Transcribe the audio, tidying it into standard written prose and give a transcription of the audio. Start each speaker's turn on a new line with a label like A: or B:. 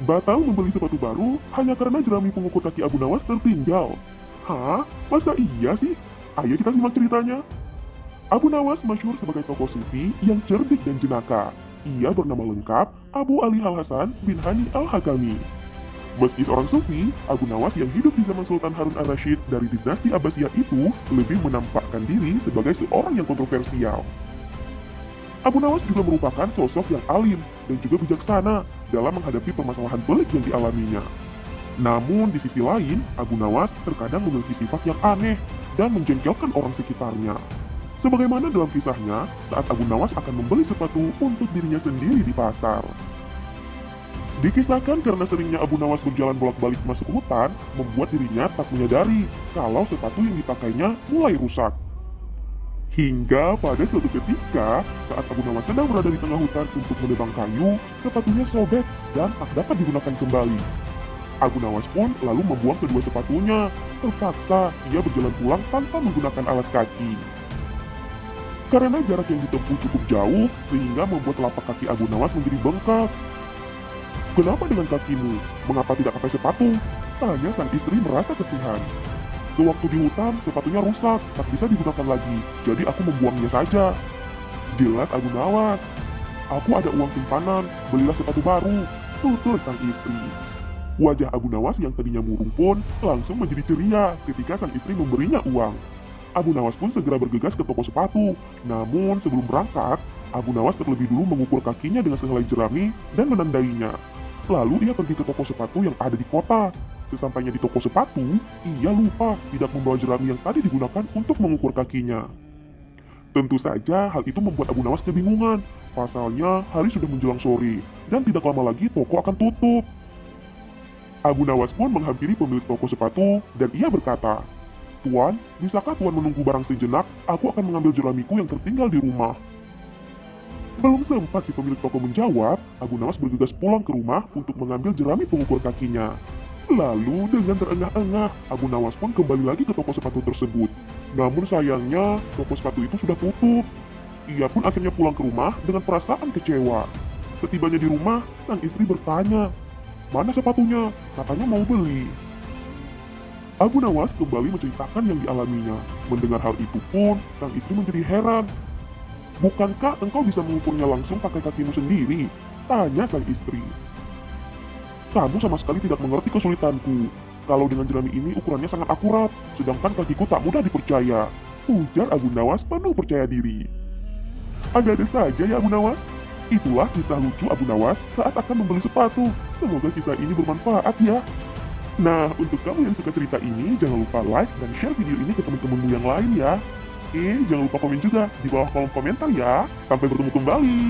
A: batal membeli sepatu baru hanya karena jerami pengukur kaki Abu Nawas tertinggal. Hah? Masa iya sih? Ayo kita simak ceritanya. Abu Nawas masyhur sebagai tokoh sufi yang cerdik dan jenaka. Ia bernama lengkap Abu Ali Al-Hasan bin Hani Al-Hakami. Meski seorang sufi, Abu Nawas yang hidup di zaman Sultan Harun al-Rashid dari dinasti Abbasiyah itu lebih menampakkan diri sebagai seorang yang kontroversial. Abu Nawas juga merupakan sosok yang alim dan juga bijaksana dalam menghadapi permasalahan pelik yang dialaminya. Namun di sisi lain, Abu Nawas terkadang memiliki sifat yang aneh dan menjengkelkan orang sekitarnya. Sebagaimana dalam kisahnya saat Abu Nawas akan membeli sepatu untuk dirinya sendiri di pasar. Dikisahkan karena seringnya Abu Nawas berjalan bolak-balik masuk hutan, membuat dirinya tak menyadari kalau sepatu yang dipakainya mulai rusak. Hingga pada suatu ketika, saat Abu Nawas sedang berada di tengah hutan untuk menebang kayu, sepatunya sobek dan tak dapat digunakan kembali. Abu Nawas pun lalu membuang kedua sepatunya. Terpaksa ia berjalan pulang tanpa menggunakan alas kaki. Karena jarak yang ditempuh cukup jauh, sehingga membuat telapak kaki Abu Nawas menjadi bengkak. "Kenapa dengan kakimu? Mengapa tidak pakai sepatu?" tanya sang istri merasa kasihan. "Sewaktu di hutan, sepatunya rusak, tak bisa digunakan lagi, jadi aku membuangnya saja." Jelas Abu Nawas. "Aku ada uang simpanan, belilah sepatu baru," tutur sang istri. Wajah Abu Nawas yang tadinya murung pun langsung menjadi ceria ketika sang istri memberinya uang. Abu Nawas pun segera bergegas ke toko sepatu. Namun sebelum berangkat, Abu Nawas terlebih dulu mengukur kakinya dengan sehelai jerami dan menandainya. Lalu ia pergi ke toko sepatu yang ada di kota. Sesampainya di toko sepatu, ia lupa tidak membawa jerami yang tadi digunakan untuk mengukur kakinya. Tentu saja hal itu membuat Abu Nawas kebingungan. Pasalnya hari sudah menjelang sore dan tidak lama lagi toko akan tutup. Abu Nawas pun menghampiri pemilik toko sepatu dan ia berkata, "Tuan, bisakah Tuan menunggu barang sejenak? Aku akan mengambil jeramiku yang tertinggal di rumah." Belum sempat si pemilik toko menjawab, Abu Nawas bergegas pulang ke rumah untuk mengambil jerami pengukur kakinya. Lalu dengan terengah-engah, Abu Nawas pun kembali lagi ke toko sepatu tersebut. Namun sayangnya, toko sepatu itu sudah tutup. Ia pun akhirnya pulang ke rumah dengan perasaan kecewa. Setibanya di rumah, sang istri bertanya, "Mana sepatunya? Katanya mau beli." Abu Nawas kembali menceritakan yang dialaminya. Mendengar hal itu pun, sang istri menjadi heran. "Bukankah engkau bisa mengukurnya langsung pakai kakimu sendiri?" tanya sang istri. "Kamu sama sekali tidak mengerti kesulitanku. Kalau dengan jerami ini ukurannya sangat akurat, sedangkan kakiku tak mudah dipercaya," ujar Abu Nawas penuh percaya diri. Ada-ada saja ya Abu Nawas. Itulah kisah lucu Abu Nawas saat akan membeli sepatu. Semoga kisah ini bermanfaat ya. Nah, untuk kamu yang suka cerita ini, jangan lupa like dan share video ini ke teman-temanmu yang lain ya. Jangan lupa komen juga di bawah kolom komentar ya. Sampai bertemu kembali.